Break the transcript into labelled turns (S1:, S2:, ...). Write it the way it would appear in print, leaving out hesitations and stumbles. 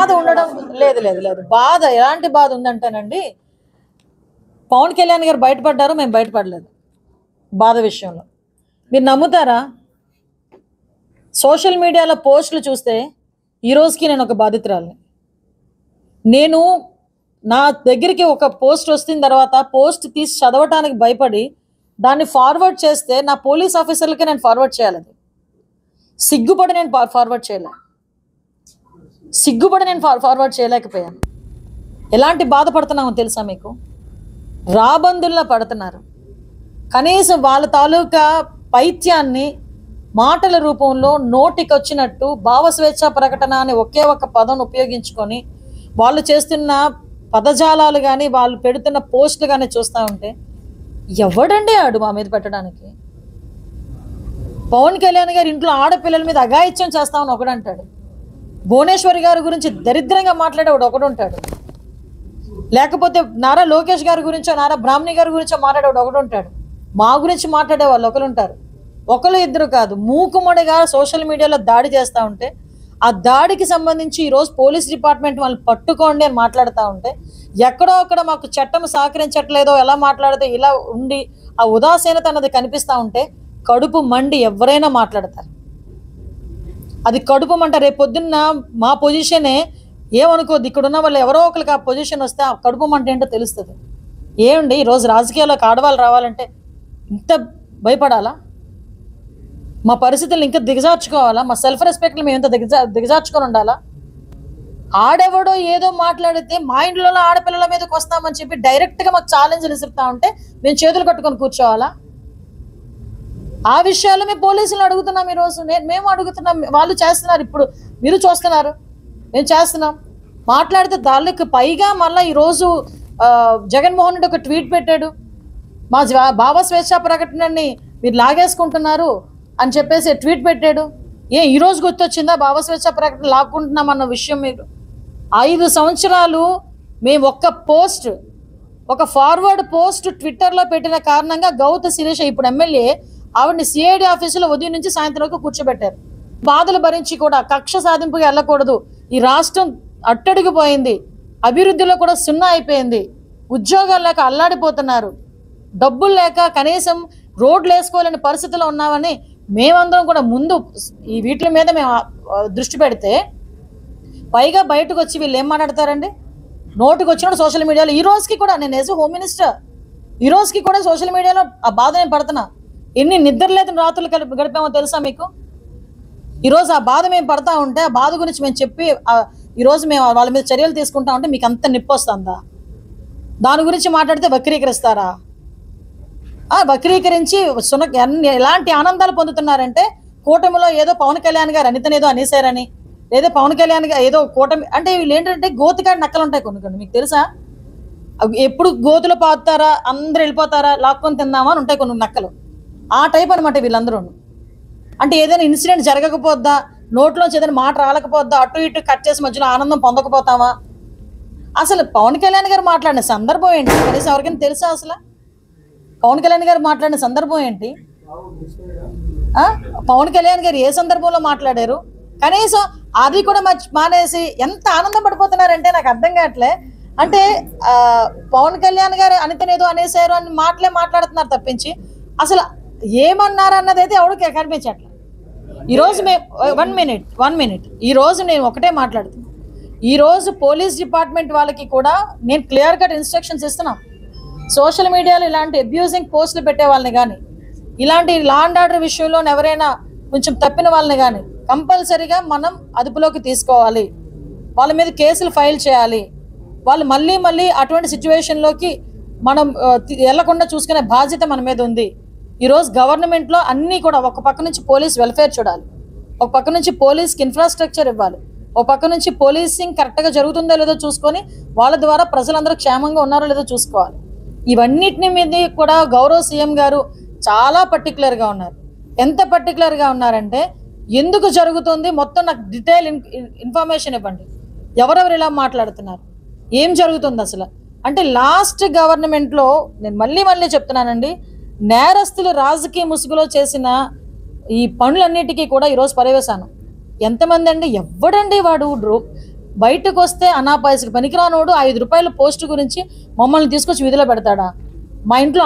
S1: బాధ ఉండడం లేదు లేదు లేదు బాధ ఎలాంటి బాధ ఉందంటేనండి, పవన్ కళ్యాణ్ గారు బయటపడ్డారు, మేము బయటపడలేదు బాధ విషయంలో. మీరు నమ్ముతారా? సోషల్ మీడియాలో పోస్టులు చూస్తే ఈరోజుకి నేను ఒక బాధితురాలిని. నేను నా దగ్గరికి ఒక పోస్ట్ వచ్చిన తర్వాత పోస్ట్ తీసి చదవటానికి భయపడి దాన్ని ఫార్వర్డ్ చేస్తే నా పోలీస్ ఆఫీసర్లకి నేను ఫార్వర్డ్ చేయాలి. సిగ్గుపడి నేను ఫార్వర్డ్ చేయలేకపోయాను. ఎలాంటి బాధపడుతున్నామో తెలుసా మీకు? రాబందుల్లా పడుతున్నారు. కనీసం వాళ్ళ తాలూకా పైత్యాన్ని మాటల రూపంలో నోటికి వచ్చినట్టు భావస్వేచ్ఛ ప్రకటన అని ఒకే ఒక పదం ఉపయోగించుకొని వాళ్ళు చేస్తున్న పదజాలాలు కానీ వాళ్ళు పెడుతున్న పోస్టులు కానీ చూస్తూ ఉంటే ఎవడండి ఆడు మా మీద పెట్టడానికి? పవన్ కళ్యాణ్ గారు ఇంట్లో ఆడపిల్లల మీద అఘాయిత్యం చేస్తామని ఒకడంటాడు, భువనేశ్వరి గారి గురించి దరిద్రంగా మాట్లాడేవాడు ఒకడు ఉంటాడు, లేకపోతే నారా లోకేష్ గారి గురించో నారా బ్రాహ్మణి గారి గురించో మాట్లాడేవాడు ఒకడు ఉంటాడు, మా గురించి మాట్లాడే వాళ్ళు ఒకరు ఉంటారు. ఒకరు ఇద్దరు కాదు, మూకుమ్మడిగా సోషల్ మీడియాలో దాడి చేస్తూ ఉంటే ఆ దాడికి సంబంధించి ఈరోజు పోలీస్ డిపార్ట్మెంట్ వాళ్ళని పట్టుకోండి అని మాట్లాడుతూ ఉంటే ఎక్కడో అక్కడ మాకు చట్టం సహకరించట్లేదో ఎలా మాట్లాడితే ఇలా ఉండి ఆ ఉదాసీనత అన్నది కనిపిస్తూ ఉంటే కడుపు మండి ఎవరైనా మాట్లాడతారు. అది కడుపు మంట. రేపు పొద్దున్న మా పొజిషనే ఏమనుకోద్దు, ఇక్కడున్న వాళ్ళు ఎవరో ఒకరికి ఆ పొజిషన్ వస్తే ఆ కడుపు మంట ఏంటో తెలుస్తుంది. ఏమండి ఈరోజు రాజకీయాల్లోకి ఆడవాళ్ళు రావాలంటే ఇంత భయపడాలా? మా పరిస్థితులను ఇంకా దిగజార్చుకోవాలా? మా సెల్ఫ్ రెస్పెక్ట్లు మేము ఇంత దిగజార్చుకొని ఉండాలా? ఆడెవడో ఏదో మాట్లాడితే మా ఇంట్లో ఆడపిల్లల మీదకి వస్తామని చెప్పి డైరెక్ట్గా మాకు ఛాలెంజ్లు ఇస్తుతా ఉంటే మేము చేతులు కట్టుకొని కూర్చోవాలా? ఆ విషయాలు మేము పోలీసులు అడుగుతున్నాం. ఈరోజు మేము అడుగుతున్నాం, వాళ్ళు చేస్తున్నారు. ఇప్పుడు మీరు చూస్తున్నారు, మేము చేస్తున్నాం. మాట్లాడితే దానికి పైగా మళ్ళీ ఈరోజు జగన్మోహన్ రెడ్డి ఒక ట్వీట్ పెట్టాడు, మా భావస్వేచ్ఛ ప్రకటనని మీరు లాగేసుకుంటున్నారు అని చెప్పేసి ట్వీట్ పెట్టాడు. ఈరోజు గుర్తొచ్చిందా భావస్వేచ్ఛ ప్రకటన లాక్కుంటున్నాం అన్న విషయం? మీరు 5 సంవత్సరాలు మేము ఒక ఫార్వర్డ్ పోస్ట్ ట్విట్టర్లో పెట్టిన కారణంగా గౌత శిరీష ఇప్పుడు ఎమ్మెల్యే ఆవిడని సిఐడి ఆఫీసులో ఉదయం నుంచి సాయంత్రం వరకు కూర్చోబెట్టారు. బాధలు భరించి కూడా కక్ష సాధింపుగా వెళ్ళకూడదు. ఈ రాష్ట్రం అట్టడిగిపోయింది, అభివృద్ధిలో కూడా సున్నా అయిపోయింది, ఉద్యోగాలు లేక అల్లాడిపోతున్నారు, డబ్బులు లేక కనీసం రోడ్లు వేసుకోలేని పరిస్థితిలో ఉన్నామని మేమందరం కూడా ముందు ఈ వీటి మీద మేము దృష్టి పెడితే పైగా బయటకు వచ్చి వీళ్ళు ఏం మాట్లాడతారండి? నోటికి వచ్చినప్పుడు సోషల్ మీడియాలో ఈ రోజుకి కూడా నేను యాజ్ హోమ్ మినిస్టర్ ఈ రోజుకి కూడా సోషల్ మీడియాలో ఆ బాధ నేను పడుతున్నా. ఎన్ని నిద్రలేని రాత్రులు గడిపామో తెలుసా మీకు? ఈరోజు ఆ బాధ మేము పడతా ఉంటే ఆ బాధ గురించి మేము చెప్పి ఈరోజు మేము వాళ్ళ మీద చర్యలు తీసుకుంటా ఉంటే మీకు అంత నిప్పు వస్తుందా? దాని గురించి మాట్లాడితే వక్రీకరిస్తారా? వక్రీకరించి ఎలాంటి ఆనందాలు పొందుతున్నారంటే కూటమిలో ఏదో పవన్ కళ్యాణ్ గారు అనితనేదో అనేసారని, లేదా పవన్ కళ్యాణ్ గారు ఏదో కూటమి అంటే వీళ్ళు ఏంటంటే గోతికాడి నక్కలు ఉంటాయి కొన్ని. మీకు తెలుసా? ఎప్పుడు గోతులో పాతారా, అందరు వెళ్ళిపోతారా, లాక్కొని తిందామా అని ఉంటాయి కొన్ని నక్కలు. ఆ టైప్ అనమాట వీళ్ళందరూ. అంటే ఏదైనా ఇన్సిడెంట్ జరగకపోద్దా, నోట్లోంచి ఏదైనా మాట రాలేకపోద్దా, అటు ఇటు కట్ చేసి మధ్యలో ఆనందం పొందకపోతామా? అసలు పవన్ కళ్యాణ్ గారు మాట్లాడిన సందర్భం ఏంటి కనీసం ఎవరికైనా తెలుసా? అసలు పవన్ కళ్యాణ్ గారు మాట్లాడిన సందర్భం ఏంటి? పవన్ కళ్యాణ్ గారు ఏ సందర్భంలో మాట్లాడారు? కనీసం అది కూడా మానేసి ఎంత ఆనందం పడిపోతున్నారంటే నాకు అర్థం కావట్లే. అంటే పవన్ కళ్యాణ్ గారు అనితనేదో అనేసారు అని మాట్లాడుతున్నారు తప్పించి అసలు ఏమన్నారు అన్నది అయితే ఎవరికి కనిపించట్లే. ఈరోజు మేము వన్ మినిట్ ఈరోజు నేను ఒకటే మాట్లాడుతున్నాను. ఈరోజు పోలీస్ డిపార్ట్మెంట్ వాళ్ళకి కూడా నేను క్లియర్ కట్ ఇన్స్ట్రక్షన్స్ ఇస్తున్నాం. సోషల్ మీడియాలో ఇలాంటి అబ్యూజింగ్ పోస్టులు పెట్టే వాళ్ళని కానీ, ఇలాంటి లా అండ్ ఆర్డర్ విషయంలో ఎవరైనా కొంచెం తప్పిన వాళ్ళని కానీ కంపల్సరీగా మనం అదుపులోకి తీసుకోవాలి, వాళ్ళ మీద కేసులు ఫైల్ చేయాలి. వాళ్ళు మళ్ళీ అటువంటి సిచ్యువేషన్లోకి మనం వెళ్లకుండా చూసుకునే బాధ్యత మన మీద ఉంది. ఈరోజు గవర్నమెంట్లో అన్నీ కూడా ఒక పక్క నుంచి పోలీస్ వెల్ఫేర్ చూడాలి, ఒక పక్క నుంచి పోలీస్కి ఇన్ఫ్రాస్ట్రక్చర్ ఇవ్వాలి, ఒక పక్క నుంచి పోలీసింగ్ కరెక్ట్గా జరుగుతుందో లేదో చూసుకొని వాళ్ళ ద్వారా ప్రజలందరూ క్షేమంగా ఉన్నారో లేదో చూసుకోవాలి. ఇవన్నిటిని మీద కూడా గౌరవ సీఎం గారు చాలా పర్టికులర్గా ఉన్నారు. ఎంత పర్టికులర్గా ఉన్నారంటే ఎందుకు జరుగుతుంది మొత్తం నాకు డీటెయిల్ ఇన్ఫర్మేషన్ ఇవ్వండి, ఎవరెవరు ఇలా మాట్లాడుతున్నారు, ఏం జరుగుతుంది అసలు అంటే. లాస్ట్ గవర్నమెంట్లో నేను మళ్ళీ చెప్తున్నానండి, నేరస్తులు రాజకీయ ముసుగులో చేసిన ఈ పనులన్నిటికీ కూడా ఈరోజు పర్యవేశాను. ఎంతమంది అండి, ఎవడండి వాడు బయటకు వస్తే అనాపాయసకి పనికిరానోడు 5 రూపాయల పోస్ట్ గురించి మమ్మల్ని తీసుకొచ్చి విధిలో పెడతాడా? మా ఇంట్లో